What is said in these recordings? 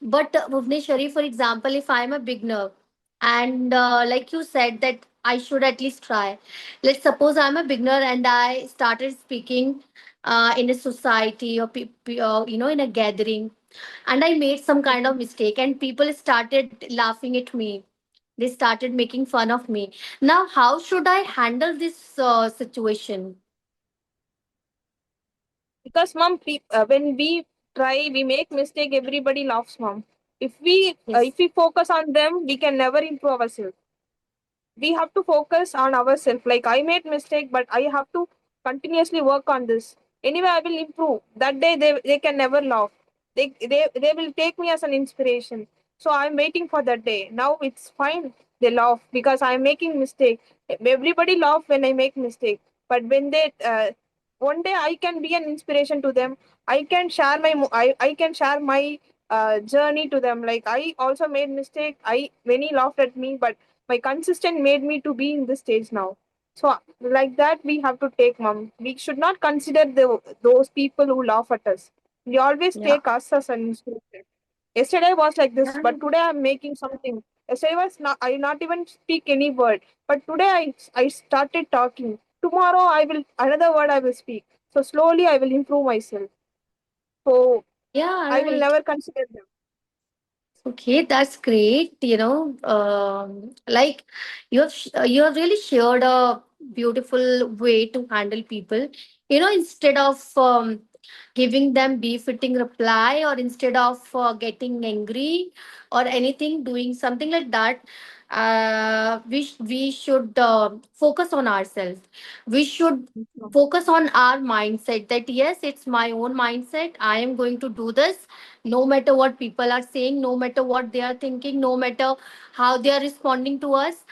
But Bhuvneshwari, for example, if I'm a beginner and like you said that I should at least try. Let's suppose I'm a beginner and I started speaking in a society or in a gathering, and I made some kind of mistake and people started laughing at me. They started making fun of me. Now, how should I handle this situation? Because mom, when we try, we make mistake. Everybody laughs, mom. If Yes. we focus on them, we can never improve ourselves. We have to focus on ourselves. Like I made mistake, but I have to continuously work on this. Anyway, I will improve. That day they can never laugh. They will take me as an inspiration. So I'm waiting for that day. Now it's fine. They laugh because I'm making mistake. Everybody laugh when I make mistake. But when they one day I can be an inspiration to them. I can share I can share my journey to them. Like I also made mistake. I Many laughed at me, but my consistent made me to be in this stage now. So like that we have to take, mom. We should not consider those people who laugh at us. We always Yeah. take us as an inspiration. Yesterday was like this, Yeah. but today I'm making something. Yesterday was not, I not even speak any word, but today I started talking. Tomorrow I will another word I will speak. So slowly I will improve myself. So Yeah, I will right. never consider them. Okay, that's great. Like you have really shared a beautiful way to handle people. Instead of giving them befitting reply, or instead of getting angry or anything, doing something like that, we should focus on ourselves. We should focus on our mindset. That yes, it's my own mindset. I am going to do this no matter what people are saying, no matter what they are thinking, no matter how they are responding to us.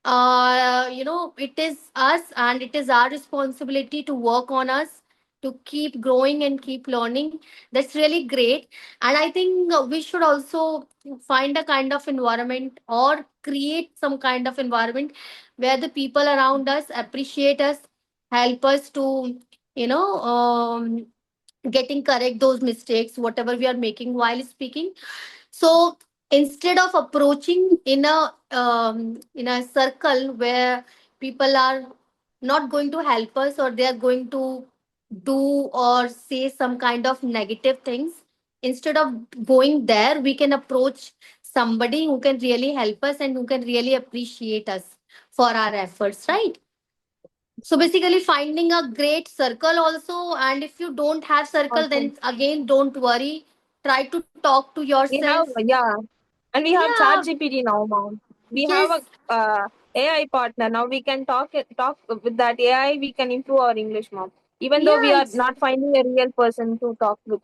It is us and it is our responsibility to work on us, to keep growing and keep learning. That's really great. And I think we should also find a kind of environment or create some kind of environment where the people around us appreciate us, help us to you know um, getting correct those mistakes whatever we are making while speaking. So instead of approaching in a circle where people are not going to help us, or they are going to do or say some kind of negative things, instead of going there, we can approach somebody who can really help us and who can really appreciate us for our efforts, right? So basically finding a great circle also, and if you don't have circle, Also, then again don't worry, try to talk to we have, yourself. yeah. And we have Yeah. ChatGPT now, mom. We have a Yes. AI partner now. We can talk with that AI. We can improve our English, mom. Even though we Yeah, are not finding a real person to talk with.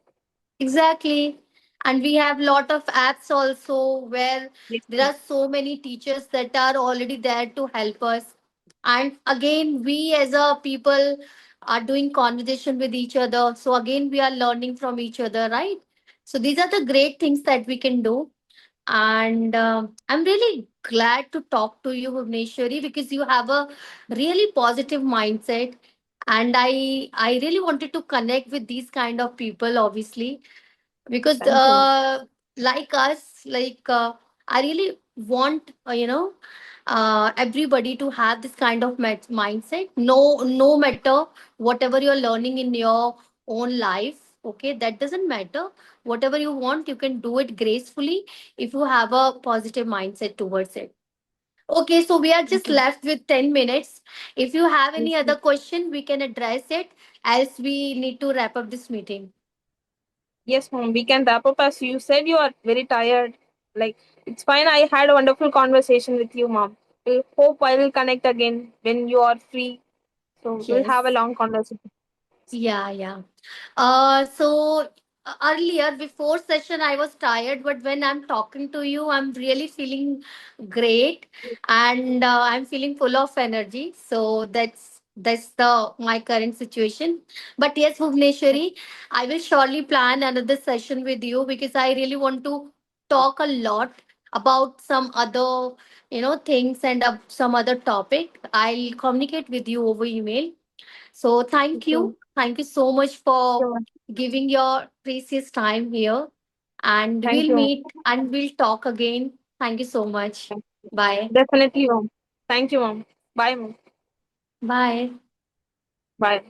exactly. And we have lot of apps also where Yes, there are so many teachers that are already there to help us. And again, we as a people are doing conversation with each other. So again, we are learning from each other, right? So these are the great things that we can do. And I'm really glad to talk to you, Bhuvneshwari, because you have a really positive mindset. And I really wanted to connect with these kind of people, obviously, because thank you, mom. like us, I really want everybody to have this kind of mindset. No matter whatever you're learning in your own life, okay, that doesn't matter. Whatever you want, you can do it gracefully if you have a positive mindset towards it. Okay, so we are Thank just you. left with 10 minutes. If you have any Yes, other ma'am. question, we can address it, as we need to wrap up this meeting. Yes, mom. We can wrap up as you said. You are very tired. Like it's fine. I had a wonderful conversation with you, mom. I hope I will connect again when you are free. So we'll have a Yes. long conversation. Yeah, yeah. So earlier before session I was tired, but when I'm talking to you, I'm really feeling great, and I'm feeling full of energy. So that's the my current situation. But yes, Bhuvneshwari, I will surely plan another session with you because I really want to talk a lot about some other things and some other topic. I'll communicate with you over email. So thank Okay. you. Thank you so much for So, giving your precious time here. And Thank we'll you. meet and we'll talk again. Thank you so much. Bye. Definitely, mom. Thank you, mom. Bye, mom. Bye. Bye.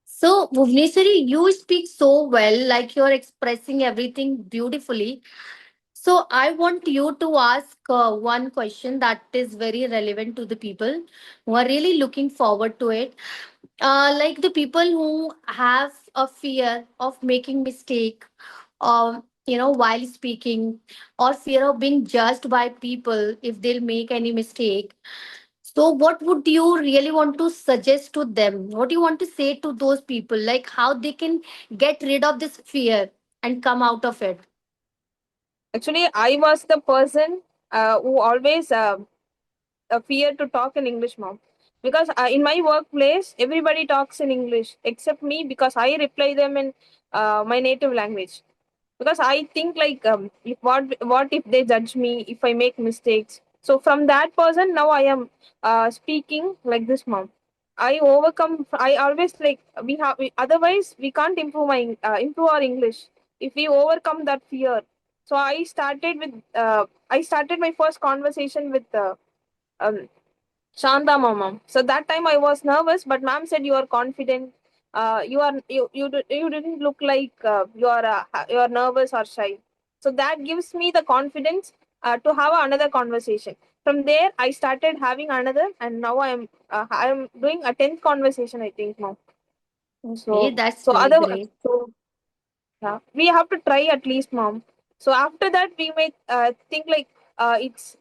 So, Bhuvneshwari, you speak so well, like you're expressing everything beautifully. So, I want you to ask one question that is very relevant to the people who are really looking forward to it. Like the people who have a fear of making mistake, while speaking, or fear of being judged by people if they'll make any mistake. So, what would you really want to suggest to them? What do you want to say to those people? Like how they can get rid of this fear and come out of it? Actually, I was the person who always fear to talk in English, mom. Because in my workplace, everybody talks in English except me because I reply them in my native language. Because I think like if what if they judge me if I make mistakes. So from that person now I am speaking like this, mom. I overcome. I always like otherwise we can't improve our English if we overcome that fear. So I started my first conversation with um, Shanta mama. So that time I was nervous, but ma'am said you are confident. You didn't look like you are nervous or shy. So that gives me the confidence to have another conversation. From there, I started having another, and now I am doing a 10th conversation. I think now. Okay, So that's so really other great. so yeah, we have to try at least, mom. So after that, we may think like it's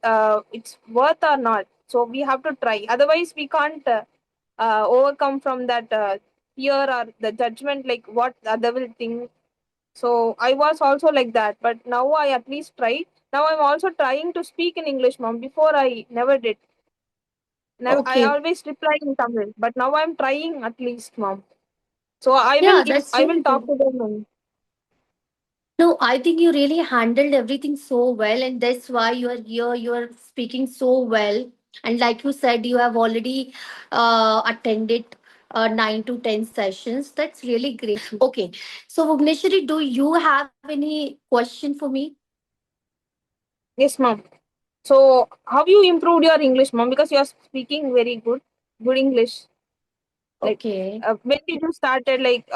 worth or not. So we have to try. Otherwise, we can't overcome from that fear or the judgment, like what the other will think. So I was also like that, but now I at least tried. Now I'm also trying to speak in English, mom. Before I never did. Never, I Okay. always reply in Tamil, but now I'm trying at least, mom. So I will Yeah, give. that's I will really talk good. to them. And No, I think you really handled everything so well, and that's why you are here. You are speaking so well, and like you said, you have already attended 9 to 10 sessions. That's really great. Okay, so Bhuvneshwari, do you have any question for me? yes, mom. So, have you improved your English, mom? Because you are speaking very good English. Like, Okay. when did you started? Like,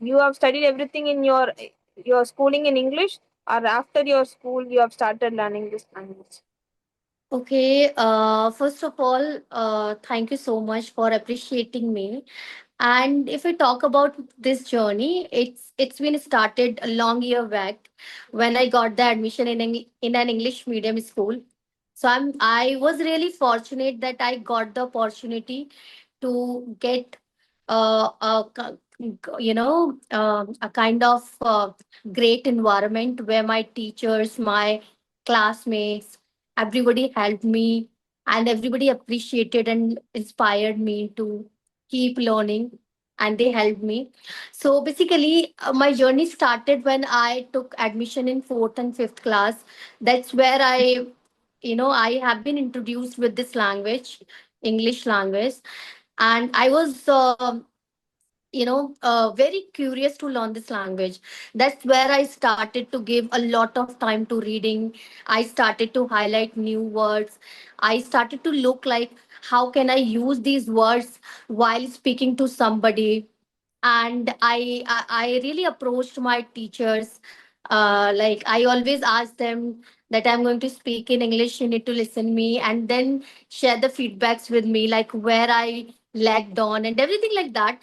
you have studied everything in your schooling in English, or after your school you have started learning this language? Okay. First of all, thank you so much for appreciating me. And if we talk about this journey, it's been started a long year back when I got the admission in an English medium school. So I was really fortunate that I got the opportunity to get a kind of great environment where my teachers, my classmates, everybody helped me, and everybody appreciated and inspired me to keep learning, and they helped me. So basically, my journey started when I took admission in fourth and fifth class. That's where I have been introduced with this language, English language, and I was very curious to learn this language. That's where I started to give a lot of time to reading. I started to highlight new words. I started to look like how can I use these words while speaking to somebody. And I really approached my teachers. Like I always ask them that I'm going to speak in English, you need to listen me, and then share the feedbacks with me, like where I lagged on and everything like that.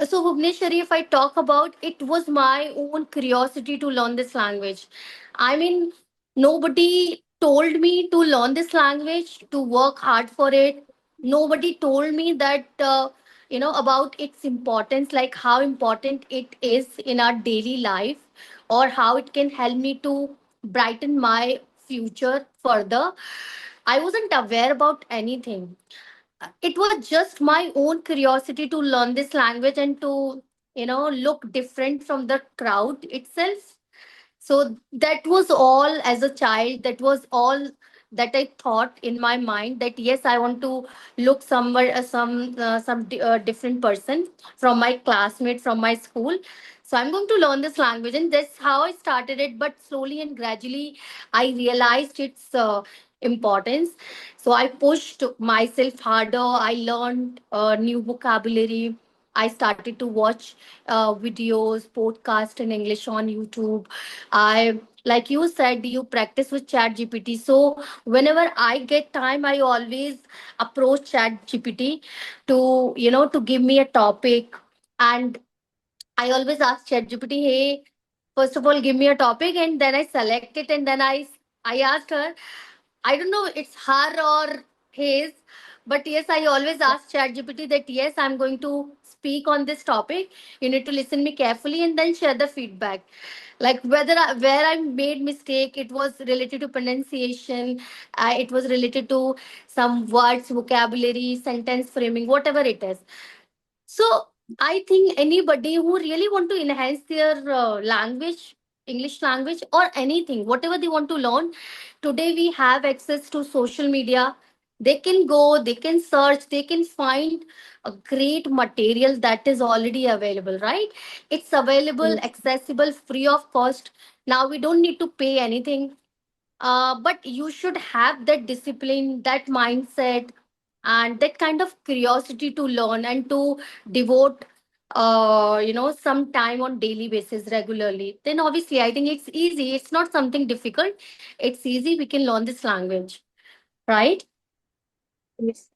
So, Bhuvneshwari, if I talk about, it was my own curiosity to learn this language. I mean, nobody told me to learn this language, to work hard for it. Nobody told me that, about its importance, like how important it is in our daily life, or how it can help me to brighten my future further. I wasn't aware about anything. It was just my own curiosity to learn this language and to look different from the crowd itself. So that was all. As a child, that was all that I thought in my mind that yes, I want to look somewhere, different person from my classmate from my school. So I'm going to learn this language, and that's how I started it. But slowly and gradually, I realized its importance. So I pushed myself harder. I learned new vocabulary. I started to watch videos, podcast in English on YouTube. I, like you said, you practice with Chat GPT. So whenever I get time, I always approach Chat GPT to, to give me a topic. And I always ask ChatGPT, hey, first of all, give me a topic, and then I select it, and then I asked her, I don't know, it's her or his, but yes, I always ask ChatGPT that yes, I'm going to speak on this topic. You need to listen me carefully and then share the feedback. Like where I made mistake, it was related to pronunciation, it was related to some words, vocabulary, sentence framing, whatever it is. So I think anybody who really want to enhance their language, English language or anything, whatever they want to learn, today we have access to social media. They can go, they can search, they can find a great material that is already available, right? It's available, Yes. accessible, free of cost. Now we don't need to pay anything, but you should have that discipline, that mindset, and that kind of curiosity to learn and to devote some time on daily basis regularly. Then obviously I think it's easy, it's not something difficult, it's easy, we can learn this language, right? Yes.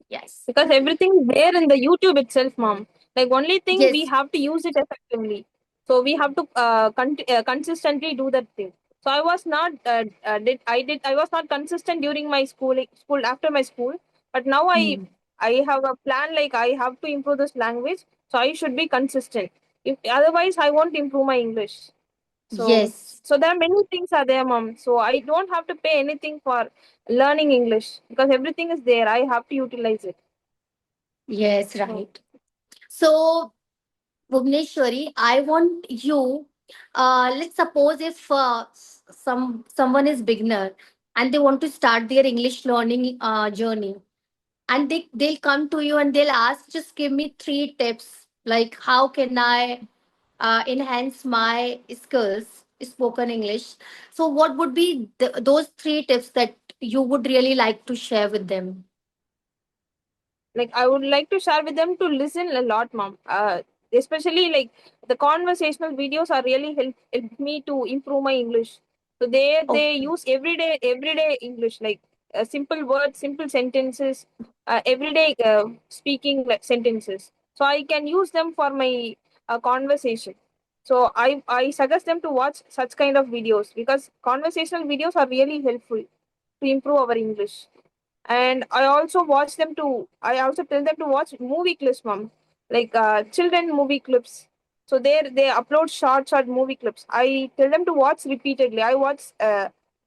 Yes. Because everything is there in the YouTube itself, mom. Like only thing we Yes. have to use it effectively. So we have to consistently do that thing. So I was not did I was not consistent during my school after my school, but now Hmm. I have a plan, like I have to improve this language. So I should be consistent. If otherwise I won't improve my English. So Yes. so there are many things are there, mom. So I don't have to pay anything for learning English because everything is there. I have to utilize it. Yes, So right. So Bhuvneshwari, I want you. Let's suppose if someone is beginner and they want to start their English learning journey, and they'll come to you and they'll ask, just give me three tips, like how can I enhance my skills, spoken English. So, what would be those three tips that you would really like to share with them? like I would like to share with them to listen a lot, mom. Especially like the conversational videos are really help me to improve my English. So they Okay. use everyday English, like simple words, simple sentences, everyday speaking like sentences. So I can use them for my conversation. So I suggest them to watch such kind of videos because conversational videos are really helpful to improve our English. And I also tell them to watch movie clips, mom, like children movie clips. So there they upload short movie clips. I tell them to watch repeatedly. I watch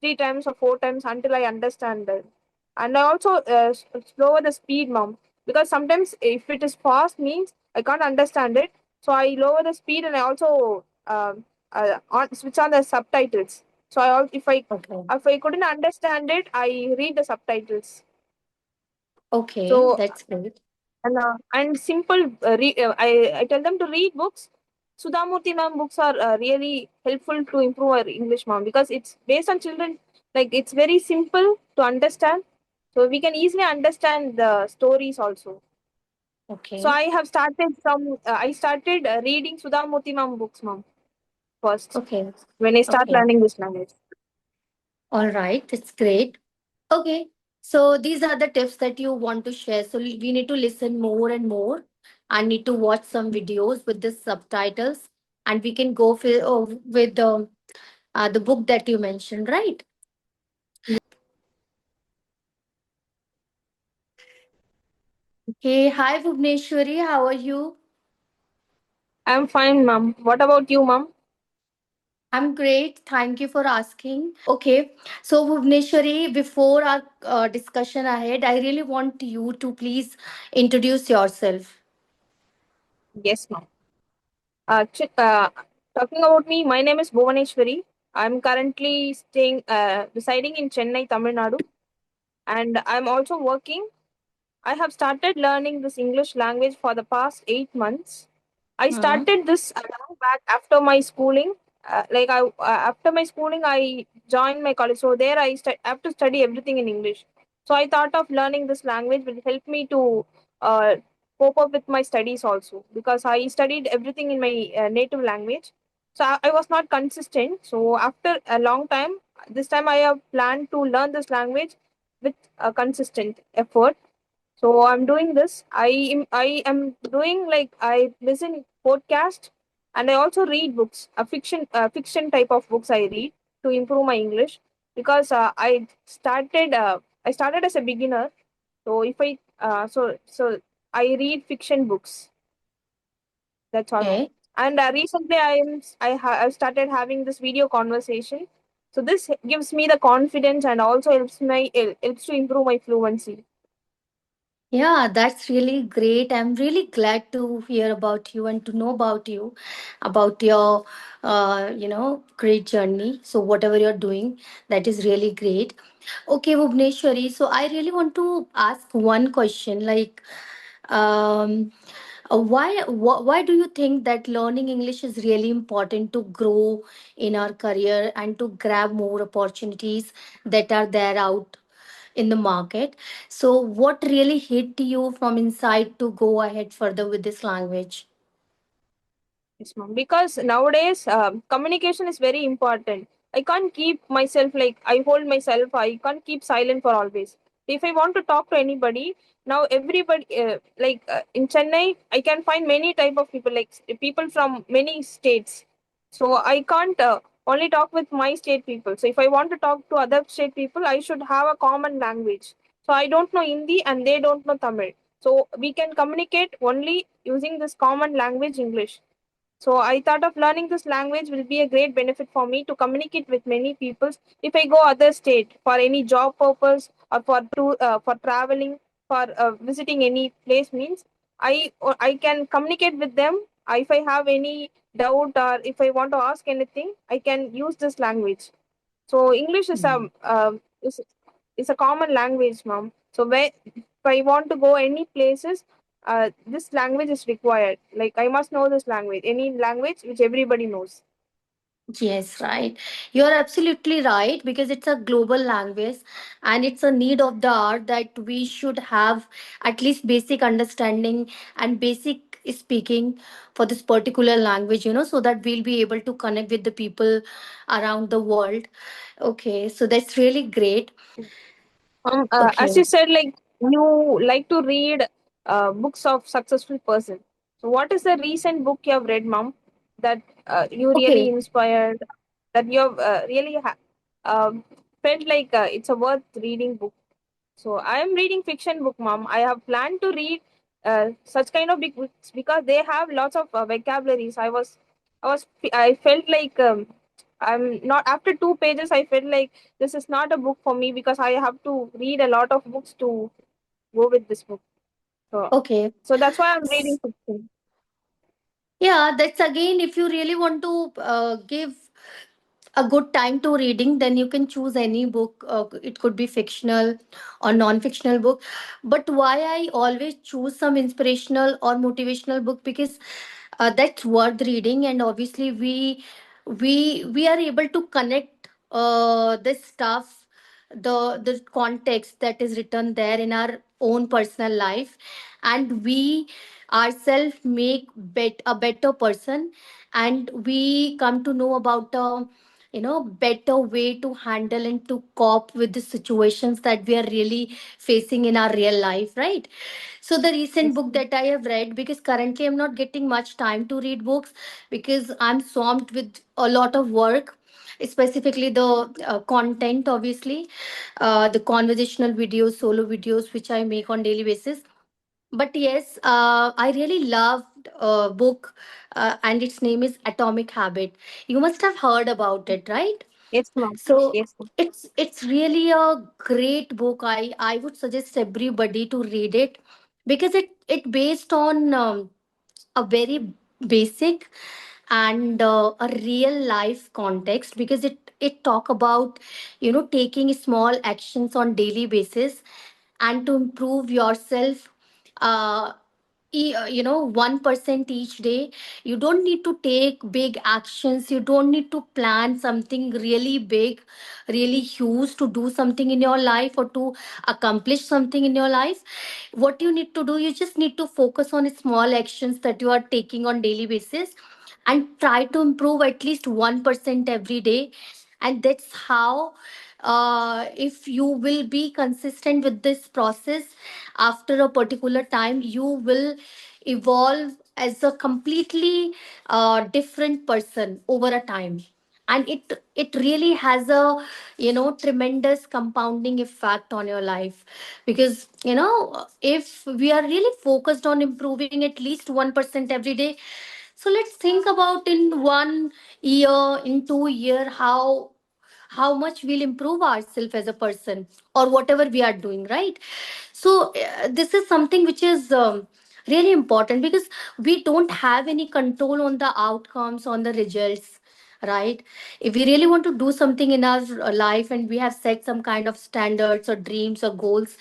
3 times or 4 times until I understand them. And I also slower the speed, mom, because sometimes if it is fast means I can't understand it. So I lower the speed, and I also switch on the subtitles. So Okay. if I couldn't understand it, I read the subtitles. Okay, So that's great. and simple, I tell them to read books. Sudhamurthy ma'am books are really helpful to improve our English, ma'am, because it's based on children. Like it's very simple to understand, so we can easily understand the stories also. So Okay. I have started from I started reading Sudhamurthy ma'am books, ma'am, first Okay. when I start Okay. learning this language. All right. That's great. Okay. So these are the tips that you want to share. So we need to listen more and more. I need to watch some videos with the subtitles, and we can go with the book that you mentioned, right? Hey, hi Bhuvneshwari. How are you? I'm fine, ma'am. What about you, ma'am? I'm great. Thank you for asking. Okay. So, Bhuvneshwari, before our discussion ahead, I really want you to please introduce yourself. Yes, ma'am. Talking about me, my name is Bhuvaneshwari. I'm currently staying, residing in Chennai, Tamil Nadu, and I'm also working. I have started learning this English language for the past 8 months. I Hmm. started this long back after my schooling. After my schooling, I joined my college. So there, have to study everything in English. So I thought of learning this language will help me to uh, cope up with my studies also, because I studied everything in my native language. So I was not consistent. So after a long time, this time I have planned to learn this language with a consistent effort. So I'm doing this. I am doing, like, I listen podcast, and I also read books, a fiction type of books I read to improve my English, because I started as a beginner. So if I so I read fiction books. That's all, ma'am. Okay. And recently I've started having this video conversation. So this gives me the confidence, and also helps to improve my fluency. Yeah, that's really great. I'm really glad to hear about you and to know about your, great journey. So whatever you're doing, that is really great. Okay, Bhuvneshwari. So I really want to ask one question, like, um, why do you think that learning English is really important to grow in our career and to grab more opportunities that are there out in the market? So, what really hit you from inside to go ahead further with this language? Yes, ma'am. Because nowadays, communication is very important. I can't keep myself, like, I hold myself. I can't keep silent for always. If I want to talk to anybody, now everybody, in Chennai, I can find many type of people, like people from many states. So I can't only talk with my state people. So if I want to talk to other state people, I should have a common language. So I don't know Hindi and they don't know Tamil. So we can communicate only using this common language, English. So I thought of learning this language will be a great benefit for me to communicate with many people if I go other state for any job purpose, for traveling, for visiting any place, means I can communicate with them. If I have any doubt or if I want to ask anything, I can use this language. So English is a common language, ma'am. So where if I want to go any places, this language is required. Like, I must know this language, any language which everybody knows. Yes, right. You're absolutely right because it's a global language and it's a need of the hour that we should have at least basic understanding and basic speaking for this particular language, so that we'll be able to connect with the people around the world. Okay, so that's really great. As Okay. you said, like, you like to read books of successful person. So, what is the recent book you have read, ma'am, that you really Okay. inspired, that you have um felt like it's a worth reading book? So I am reading fiction book, mom. I have planned to read such kind of big books because they have lots of vocabularies. I felt like I'm not, after 2 pages. I felt like this is not a book for me because I have to read a lot of books to go with this book. So, Okay. so that's why I'm reading fiction. Yeah, that's again, if you really want to give a good time to reading, then you can choose any book. It could be fictional or non-fictional book. But why I always choose some inspirational or motivational book, because that's worth reading, and obviously we are able to connect this stuff, the context that is written there in our own personal life, and we ourselves make a better person, and we come to know about better way to handle and to cope with the situations that we are really facing in our real life, right? So the recent Yes, book that I have read, because currently I'm not getting much time to read books because I'm swamped with a lot of work, specifically the content, obviously, the conversational videos, solo videos which I make on daily basis. But yes, I really loved a book, and its name is Atomic Habit. You must have heard about it, right? yes, ma'am. So Yes, ma'am. it's really a great book. I would suggest everybody to read it because it based on a very basic and a real life context, because it talk about, taking small actions on daily basis and to improve yourself, uh, 1% each day. You don't need to take big actions, you don't need to plan something really big, really huge, to do something in your life or to accomplish something in your life. What you need to do, you just need to focus on small actions that you are taking on daily basis, and try to improve at least 1% every day. And that's how, if you will be consistent with this process, after a particular time you will evolve as a completely different person over a time. And it really has a, tremendous compounding effect on your life. Because, if we are really focused on improving at least 1% every day, so let's think about in 1 year, in 2 year, how much we'll improve ourselves as a person, or whatever we are doing, right? So this is something which is really important, because we don't have any control on the outcomes, on the results, right? If we really want to do something in our life, and we have set some kind of standards or dreams or goals,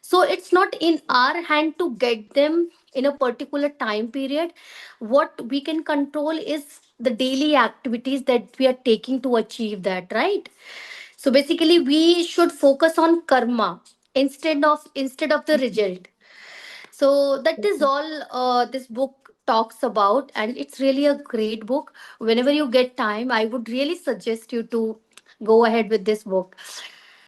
so it's not in our hand to get them in a particular time period. What we can control is the daily activities that we are taking to achieve that, right? So basically we should focus on karma instead of the result. So that is all this book talks about, and it's really a great book. Whenever you get time, I would really suggest you to go ahead with this book.